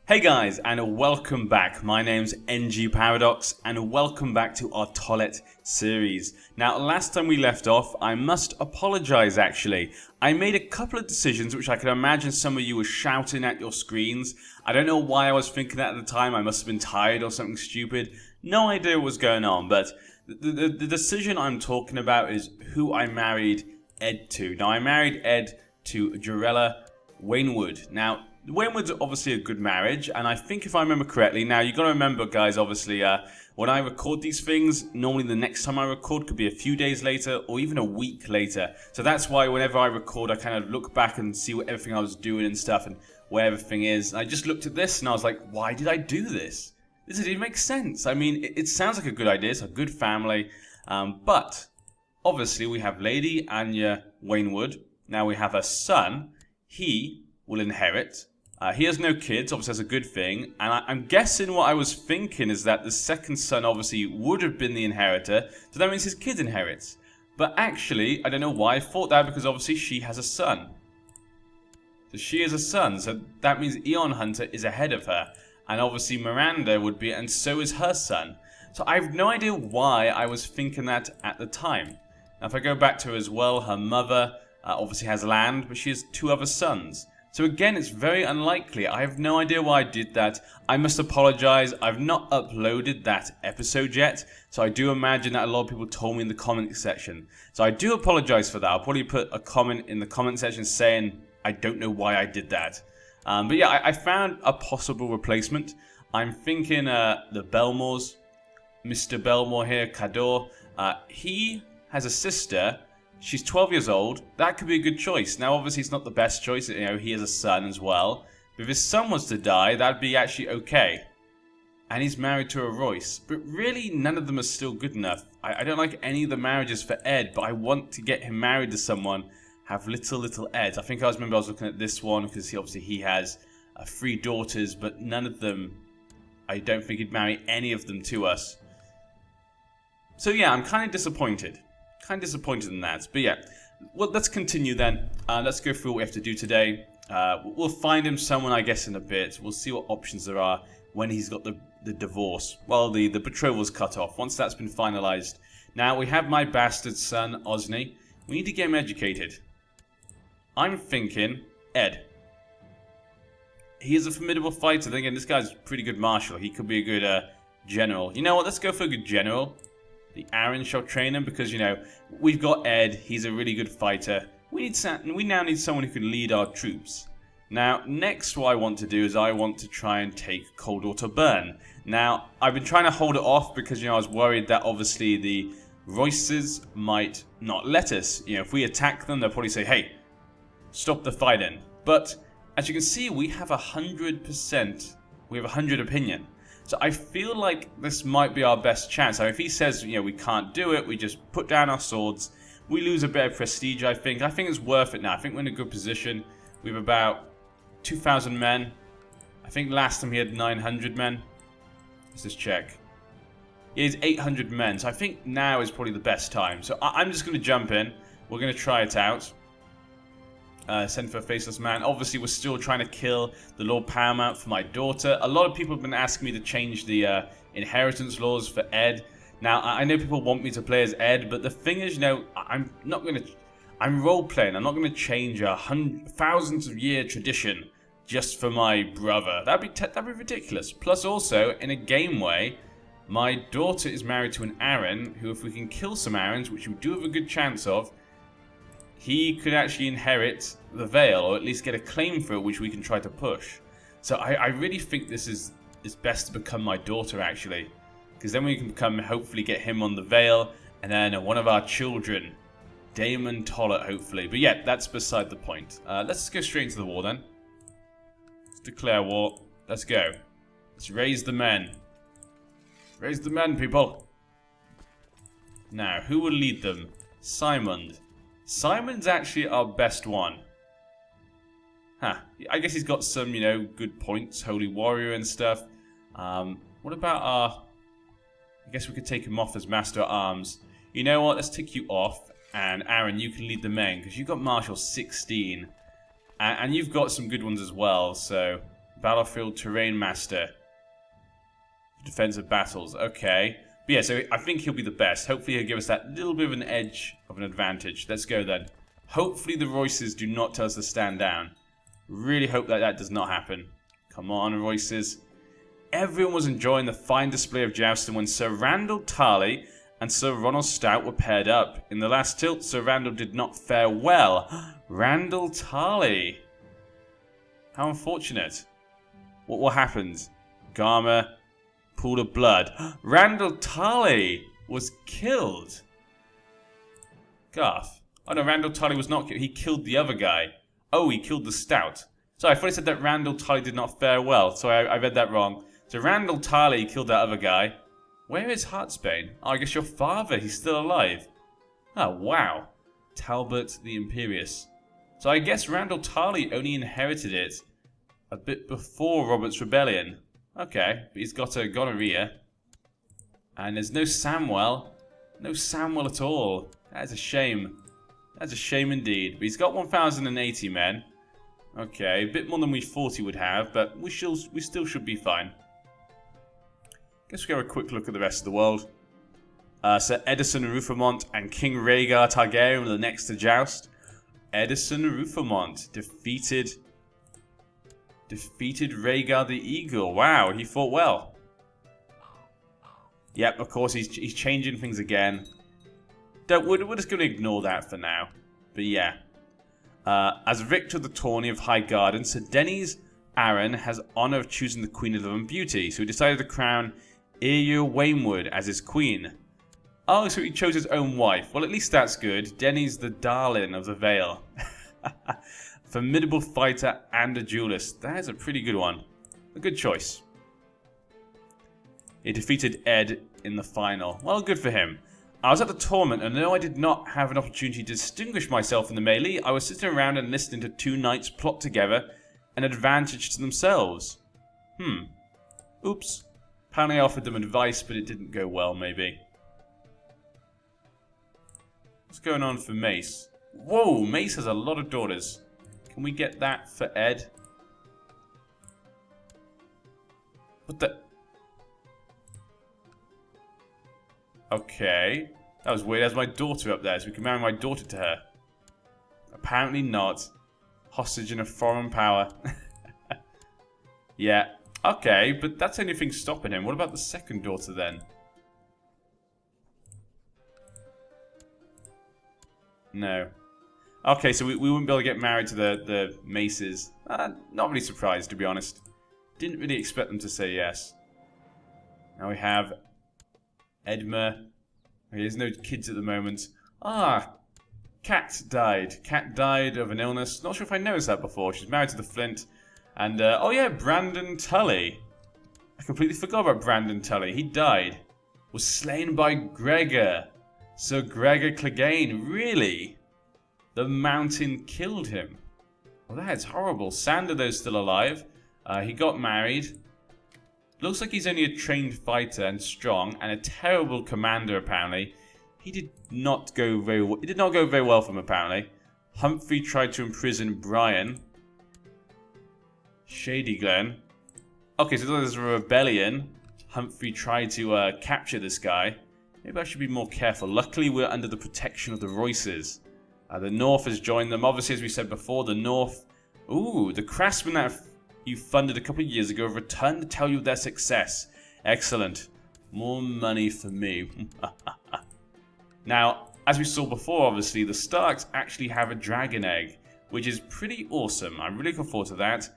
Hey guys, and welcome back. My name's NG Paradox, and welcome back to our Tollett series. Now, last time we left off, I must apologize actually. I made a couple of decisions which I can imagine some of you were shouting at your screens. I don't know why I was thinking that at the time. I must have been tired or something stupid. No idea what was going on, but the decision I'm talking about is who I married Ed to. Now, I married Ed to Jarella Wainwood. Now, Wainwood's obviously a good marriage, and I think if I remember correctly, now you got to remember guys, obviously when I record these things, normally the next time I record could be a few days later or even a week later. So that's why whenever I record I kind of look back and see what everything I was doing and stuff and where everything is. And I just looked at this and I was like, why did I do this? This didn't even make sense. I mean, it sounds like a good idea, it's a good family, but obviously we have Lady Anya Wainwood. Now we have a son. He will inherit. He has no kids, obviously that's a good thing, and I'm guessing what I was thinking is that the second son obviously would have been the inheritor, so that means his kid inherits. But actually, I don't know why I thought that, because obviously she has a son. So she has a son, so that means Eon Hunter is ahead of her, and obviously Miranda would be, and so is her son. So I have no idea why I was thinking that at the time. Now if I go back to her as well, her mother obviously has land, but she has two other sons. So again, it's very unlikely. I have no idea why I did that. I must apologize. I've not uploaded that episode yet. So I do imagine that a lot of people told me in the comment section. So I do apologize for that. I'll probably put a comment in the comment section saying I don't know why I did that. But yeah, I found a possible replacement. I'm thinking the Belmores. Mr. Belmore here, Cador. He has a sister. She's 12 years old. That could be a good choice. Now, obviously, it's not the best choice. You know, he has a son as well. But if his son was to die, that'd be actually okay. And he's married to a Royce. But really, none of them are still good enough. I don't like any of the marriages for Ed, but I want to get him married to someone, have little Eds. I think I remember I was looking at this one, because he has 3 daughters, but none of them, I don't think he'd marry any of them to us. So yeah, I'm kind of disappointed. Kind of disappointed in that, but yeah, well, let's continue then. Let's go through what we have to do today. We'll find him someone, I guess, in a bit. We'll see what options there are when he's got the divorce. Well, the betroval's cut off. Once that's been finalized. Now, we have my bastard son, Osney. We need to get him educated. I'm thinking Ed. He is a formidable fighter. Then again, this guy's a pretty good marshal. He could be a good general. You know what? Let's go for a good general. The Aaron shall train him because, you know, we've got Ed. He's a really good fighter. We now need someone who can lead our troops. Now, next what I want to do is I want to try and take Coldwater Burn. Now, I've been trying to hold it off because, you know, I was worried that obviously the Royces might not let us. You know, if we attack them, they'll probably say, hey, stop the fighting. But, as you can see, we have 100%, we have 100 opinion. So I feel like this might be our best chance. So if he says, you know, we can't do it, we just put down our swords, we lose a bit of prestige, I think. I think it's worth it now. I think we're in a good position. We have about 2,000 men. I think last time he had 900 men. Let's just check. He has 800 men. So I think now is probably the best time. So I'm just going to jump in. We're going to try it out. Send for a faceless man. Obviously, we're still trying to kill the Lord Paramount for my daughter. A lot of people have been asking me to change the inheritance laws for Ed. Now, I know people want me to play as Ed, but the thing is, you know, I'm role-playing. I'm not going to change a thousands of year tradition just for my brother. That'd be ridiculous. Plus, also, in a game way, my daughter is married to an Aaron, who, if we can kill some Aarons, which we do have a good chance of, he could actually inherit the Vale, or at least get a claim for it, which we can try to push. So I really think this is best to become my daughter, actually. Because then we can hopefully get him on the Vale, and then one of our children, Eddison Tollett, hopefully. But yeah, that's beside the point. Let's just go straight into the war then. Let's declare war. Let's go. Let's raise the men. Raise the men, people. Now, who will lead them? Simon. Simon's actually our best one. Huh. I guess he's got some, you know, good points. Holy Warrior and stuff. What about our... I guess we could take him off as Master at Arms. You know what? Let's take you off. And Aaron, you can lead the men. Because you've got Marshal 16. And you've got some good ones as well. So Battlefield Terrain Master. Defensive battles. Okay. But yeah, so I think he'll be the best. Hopefully he'll give us that little bit of an edge of an advantage. Let's go then. Hopefully the Royces do not tell us to stand down. Really hope that that does not happen. Come on, Royces. Everyone was enjoying the fine display of jousting when Sir Randall Tarley and Sir Ronald Stout were paired up. In the last tilt, Sir Randall did not fare well. Randall Tarley. How unfortunate. What happened? Garma, pool of blood. Randall Tarley was killed. Garth. Oh no, Randall Tarley was not killed. He killed the other guy. Oh, he killed the Stout. Sorry, I thought he said that Randall Tarley did not fare well. So I read that wrong. So Randall Tarley killed that other guy. Where is Heartsbane? Oh, I guess your father. He's still alive. Oh, wow. Talbot the Imperious. So I guess Randall Tarley only inherited it a bit before Robert's Rebellion. Okay, but he's got a gonorrhea. And there's no Samwell. No Samwell at all. That is a shame. That's a shame indeed. But he's got 1,080 men. Okay, a bit more than we thought he would have, but we still should be fine. Guess we'll have a quick look at the rest of the world. Sir Eddison Rufamont and King Rhaegar Targaryen were the next to joust. Eddison Rufamont defeated Rhaegar the Eagle. Wow, he fought well. Yep, of course he's changing things again. We're just going to ignore that for now. But yeah. As victor of the tourney of High Garden, Sir Denys Aaron has honour of choosing the Queen of Love and Beauty, so he decided to crown Eeyur Waynwood as his queen. Oh, so he chose his own wife. Well, at least that's good. Denys the darling of the Vale. Formidable fighter and a duelist. That is a pretty good one. A good choice. He defeated Ed in the final. Well, good for him. I was at the tournament, and though I did not have an opportunity to distinguish myself in the melee, I was sitting around and listening to two knights plot together an advantage to themselves. Oops. Apparently I offered them advice, but it didn't go well, maybe. What's going on for Mace? Whoa, Mace has a lot of daughters. Can we get that for Ed? What the... Okay. That was weird. There's my daughter up there, so we can marry my daughter to her. Apparently not. Hostage in a foreign power. Yeah. Okay, but that's the only thing stopping him. What about the second daughter then? No. Okay, so we wouldn't be able to get married to the Maces. Not really surprised, to be honest. Didn't really expect them to say yes. Now we have Edma. There's no kids at the moment. Cat died. Cat died of an illness. Not sure if I noticed that before. She's married to the Flint. And, oh yeah, Brandon Tully. I completely forgot about Brandon Tully. He died. Was slain by Gregor. Sir Gregor Clegane. Really? The mountain killed him. Well, that's horrible. Sander, though, still alive. He got married. Looks like he's only a trained fighter and strong, and a terrible commander, apparently. He did not go very well. It did not go very well for him, apparently. Humphrey tried to imprison Brian. Shady Glen. Okay, so there's a rebellion. Humphrey tried to capture this guy. Maybe I should be more careful. Luckily, we're under the protection of the Royces. The North has joined them. Obviously, as we said before, the North... Ooh, the craftsmen that you funded a couple of years ago have returned to tell you their success. Excellent. More money for me. Now, as we saw before, obviously, the Starks actually have a dragon egg, which is pretty awesome. I'm really looking forward to that.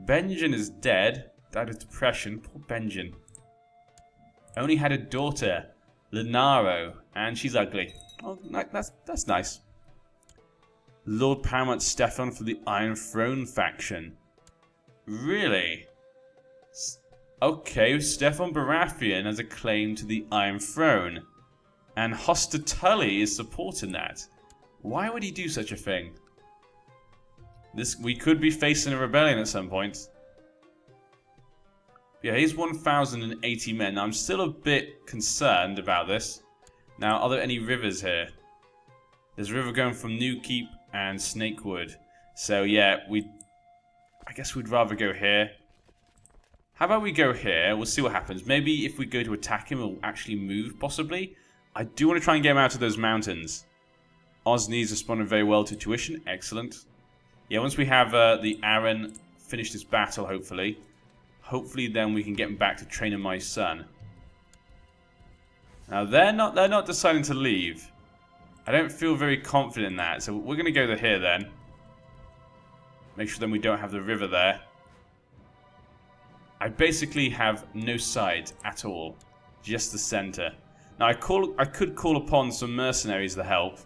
Benjen is dead. Died of depression. Poor Benjen. Only had a daughter, Lenaro, and she's ugly. Oh, that's nice. Lord Paramount Stefan for the Iron Throne faction. Really? Okay, Stefan Baratheon has a claim to the Iron Throne. And Hoster Tully is supporting that. Why would he do such a thing? We could be facing a rebellion at some point. Yeah, he's 1,080 men. Now, I'm still a bit concerned about this. Now, are there any rivers here? There's a river going from Newkeep and Snakewood. So, yeah, I guess we'd rather go here. How about we go here? We'll see what happens. Maybe if we go to attack him, he'll actually move, possibly. I do want to try and get him out of those mountains. Osney's responded very well to tuition. Excellent. Yeah, once we have the Aaron finish this battle, hopefully. Hopefully then we can get him back to training my son. Now they're not deciding to leave. I don't feel very confident in that, so we're going to go to here then. Make sure then we don't have the river there. I basically have no sides at all, just the center. Now I could call upon some mercenaries to help.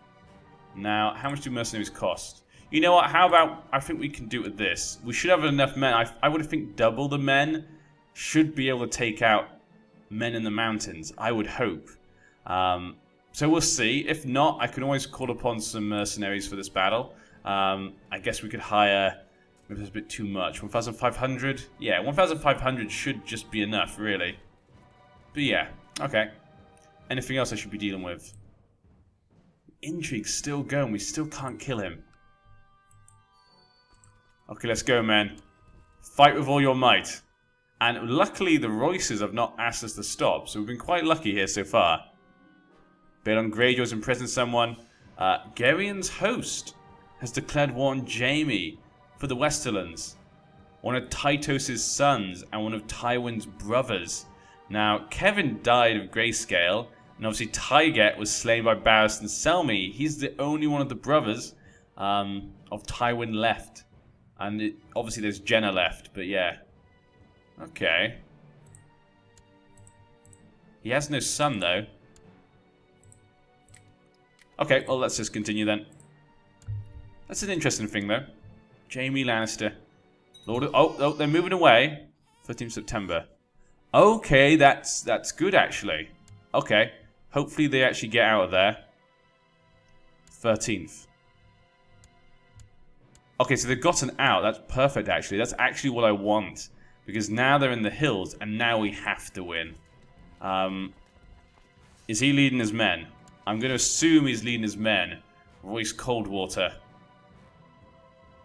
Now, how much do mercenaries cost? You know what? How about I think we can do it with this. We should have enough men. I would think double the men should be able to take out men in the mountains. I would hope. So we'll see. If not, I can always call upon some mercenaries for this battle. I guess we could hire. Maybe that's a bit too much. 1,500? Yeah, 1,500 should just be enough, really. But yeah, okay. Anything else I should be dealing with? Intrigue's still going. We still can't kill him. Okay, let's go, men. Fight with all your might. And luckily, the Royces have not asked us to stop, so we've been quite lucky here so far. Balon Greyjaw's imprisoned someone. Gerion's host has declared war on Jaime for the Westerlands. One of Tytos' sons and one of Tywin's brothers. Now, Kevin died of grayscale, and obviously Tyget was slain by Barristan Selmy. He's the only one of the brothers of Tywin left. And obviously there's Jenna left, but yeah. Okay. He has no son, though. Okay, well, let's just continue then. That's an interesting thing, though. Jaime Lannister. Lord of... Oh, they're moving away. 13th September. Okay, that's good, actually. Okay. Hopefully they actually get out of there. 13th. Okay, so they've gotten out. That's perfect, actually. That's actually what I want. Because now they're in the hills, and now we have to win. Is he leading his men? I'm going to assume he's leading his men. Royce Coldwater.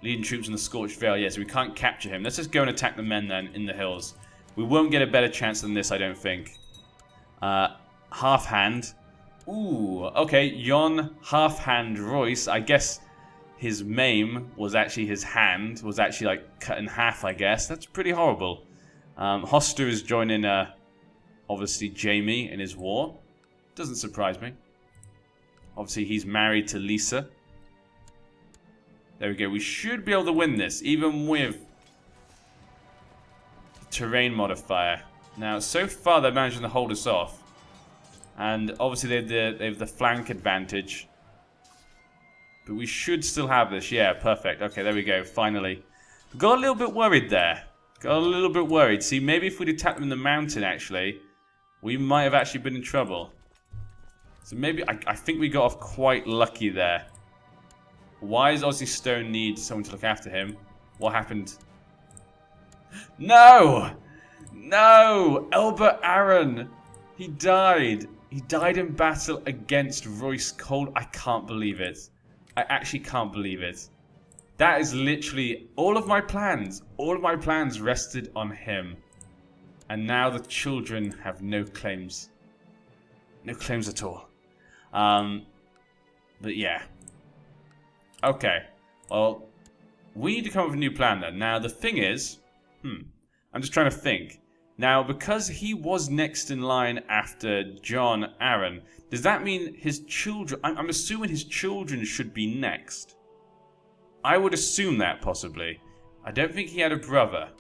Leading troops in the Scorched Vale. Yeah, so we can't capture him. Let's just go and attack the men then in the hills. We won't get a better chance than this, I don't think. Half Hand. Ooh, okay. Jon Half Hand Royce. I guess his maim was actually his hand. Was actually like cut in half, I guess. That's pretty horrible. Hoster is joining, obviously, Jaime in his war. Doesn't surprise me. Obviously, he's married to Lisa. There we go. We should be able to win this, even with the terrain modifier. Now, so far, they're managing to hold us off. And obviously, they have the flank advantage. But we should still have this. Yeah, perfect. Okay, there we go. Finally. Got a little bit worried there. Got a little bit worried. See, maybe if we'd attacked them in the mountain, actually, we might have actually been in trouble. So maybe, I think we got off quite lucky there. Why does Ozzy Stone need someone to look after him? What happened? No! No! Elbert Aaron! He died. He died in battle against Royce Cold. I can't believe it. I actually can't believe it. That is literally all of my plans. All of my plans rested on him. And now the children have no claims. No claims at all. But yeah. Okay. Well, we need to come up with a new plan then. Now, the thing is... I'm just trying to think. Now, because he was next in line after Jon Arryn, does that mean his children... I'm assuming his children should be next. I would assume that, possibly. I don't think he had a brother.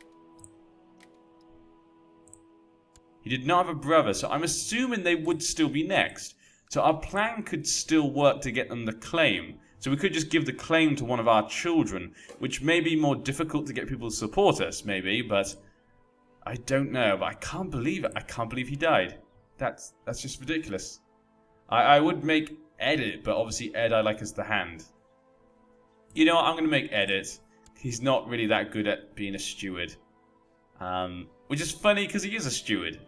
He did not have a brother, so I'm assuming they would still be next. So our plan could still work to get them the claim. So we could just give the claim to one of our children, which may be more difficult to get people to support us, maybe, but I don't know. But I can't believe it. I can't believe he died. That's just ridiculous. I would make Ed it, but obviously Ed I like as the hand. You know what? I'm going to make Ed it. He's not really that good at being a steward. Which is funny because he is a steward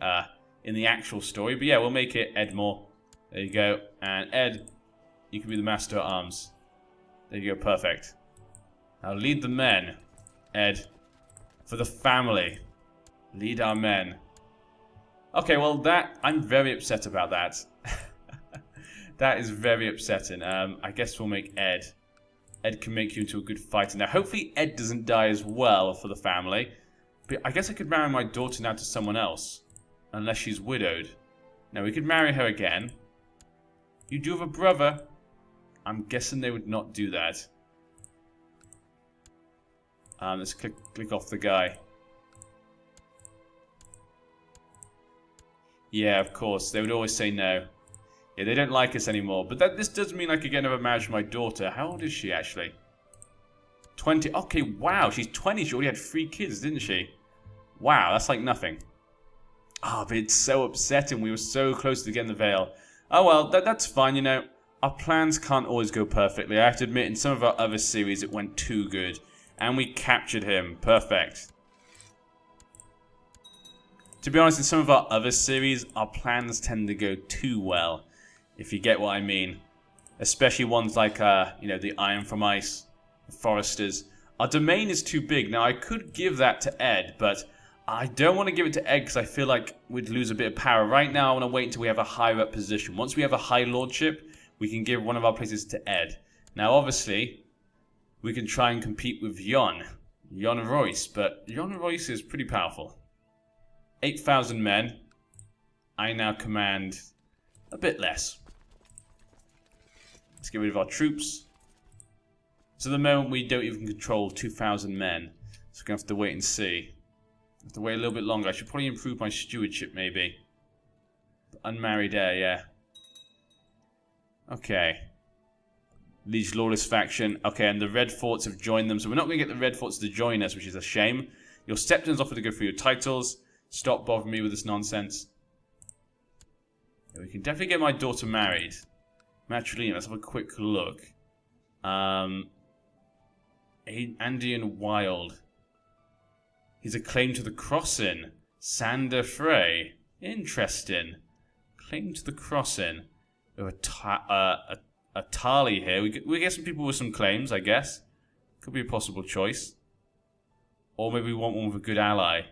in the actual story. But yeah, we'll make it Edmore. There you go. And Ed, you can be the master at arms. There you go. Perfect. Now lead the men, Ed, for the family. Lead our men. Okay, well I'm very upset about that. That is very upsetting. I guess we'll make Ed. Ed can make you into a good fighter. Now, hopefully Ed doesn't die as well for the family. But I guess I could marry my daughter now to someone else. Unless she's widowed. Now, we could marry her again. You do have a brother. I'm guessing they would not do that. Let's click off the guy. Yeah, of course. They would always say no. Yeah, they don't like us anymore. But this does mean I could get another marriage with my daughter. How old is she, actually? 20. Okay, wow. She's 20. She already had 3 kids, didn't she? Wow, that's like nothing. Ah, but it's so upsetting. We were so close to getting the Vale. Oh, well, that's fine, you know. Our plans can't always go perfectly. I have to admit, in some of our other series, it went too good. And we captured him. Perfect. To be honest, in some of our other series, our plans tend to go too well. If you get what I mean. Especially ones like, you know, the Iron from Ice, the Foresters. Our domain is too big. Now, I could give that to Ed, but I don't want to give it to Ed because I feel like we'd lose a bit of power. Right now, I want to wait until we have a higher up position. Once we have a high lordship, we can give one of our places to Ed. Now, obviously, we can try and compete with Jon Royce, but Jon Royce is pretty powerful. 8,000 men. I now command a bit less. Let's get rid of our troops. So at the moment, we don't even control 2,000 men. So we're going to have to wait and see. Have to wait a little bit longer. I should probably improve my stewardship, maybe. Unmarried heir, yeah. Okay. Liege Lawless faction. Okay, and the Red Forts have joined them. So we're not going to get the Red Forts to join us, which is a shame. Your Septons offer to go for your titles. Stop bothering me with this nonsense. Yeah, we can definitely get my daughter married. Matrilineal, let's have a quick look. Andean Wild. He's a claim to the crossing. Sander Frey. Interesting. Claim to the crossing. A Tali here. We get some people with some claims, I guess. Could be a possible choice. Or maybe we want one with a good ally.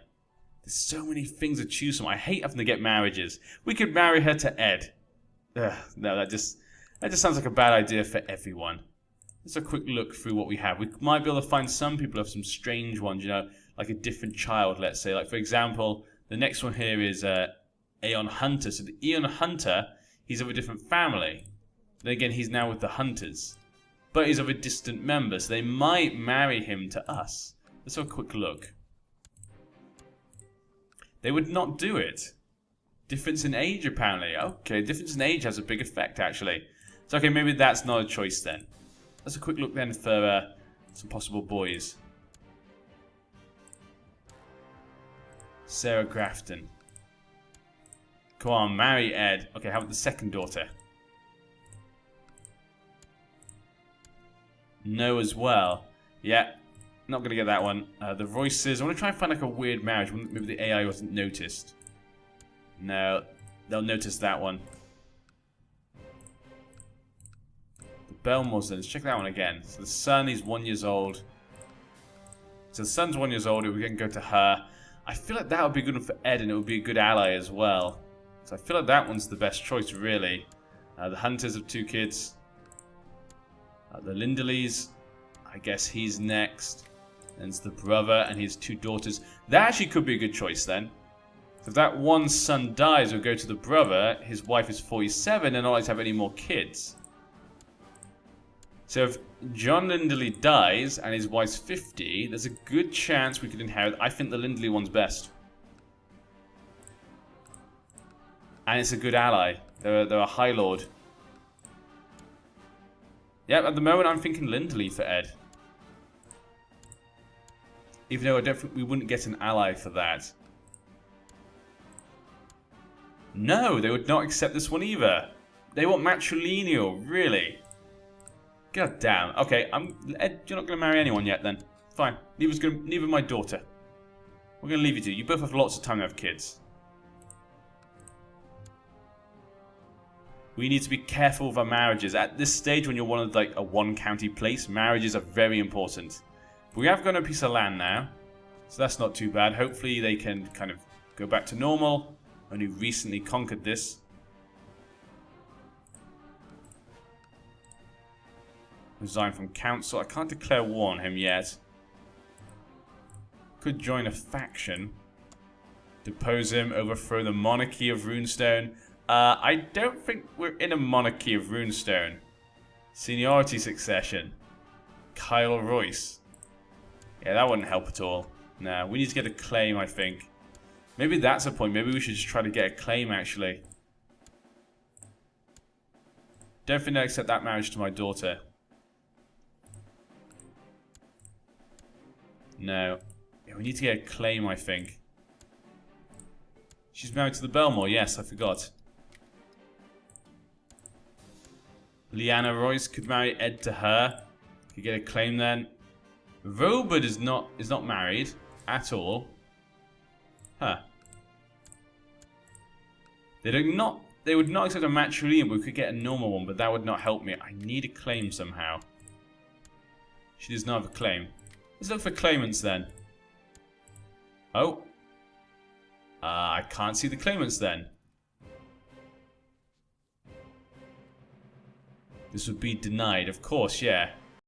There's so many things to choose from. I hate having to get marriages. We could marry her to Ed. Ugh, no, that just sounds like a bad idea for everyone. Let's have a quick look through what we have. We might be able to find some people have some strange ones, you know, like a different child, let's say. Like, for example, the next one here is Aeon Hunter. So the Aeon Hunter, he's of a different family. Then again, he's now with the Hunters. But he's of a distant member, so they might marry him to us. Let's have a quick look. They would not do it. Difference in age, apparently. Okay, difference in age has a big effect, actually. So, okay, maybe that's not a choice then. Let's have a quick look then for some possible boys. Sarah Grafton. Come on, marry Ed. Okay, how about the second daughter? No as well. Yeah, not going to get that one. The Royces. I want to try and find like a weird marriage. Maybe the AI wasn't noticed. No, they'll notice that one. The Belmores, let's check that one again. So the son is 1 year old. So the son's 1 year old. We can go to her. I feel like that would be good for Ed, and it would be a good ally as well. So I feel like that one's the best choice, really. The Hunters have 2 kids. The Lindleys, I guess he's next. And it's the brother and his 2 daughters. That actually could be a good choice then. If that one son dies, we'll go to the brother. His wife is 47 and not like to have any more kids. So if John Lindley dies and his wife's 50, there's a good chance we could inherit. I think the Lindley one's best. And it's a good ally. They're a High Lord. Yep, at the moment I'm thinking Lindley for Ed. Even though I don't think we wouldn't get an ally for that. No, they would not accept this one either. They want matrilineal, really? God damn. Okay, Ed, you're not going to marry anyone yet then. Fine. Neither my daughter. We're going to leave you two. You both have lots of time to have kids. We need to be careful with our marriages. At this stage, when you're one of like a 1 county place, marriages are very important. But we have got a piece of land now. So that's not too bad. Hopefully they can kind of go back to normal. Only recently conquered this. Resign from council. I can't declare war on him yet. Could join a faction. Depose him, overthrow the monarchy of Runestone. I don't think we're in a monarchy of Runestone. Seniority succession. Kyle Royce. Yeah, that wouldn't help at all. No, we need to get a claim, I think. Maybe that's a point. Maybe we should just try to get a claim, actually. Don't think I accept that marriage to my daughter. No. Yeah, we need to get a claim, I think. She's married to the Belmore. Yes, I forgot. Leanna Royce could marry Ed to her. Could get a claim then. Robert is not married at all. Huh. They would not accept a matrilineal, but we could get a normal one, but that would not help me. I need a claim somehow. She does not have a claim. Let's look for claimants then. Oh. I can't see the claimants then. This would be denied, of course, yeah.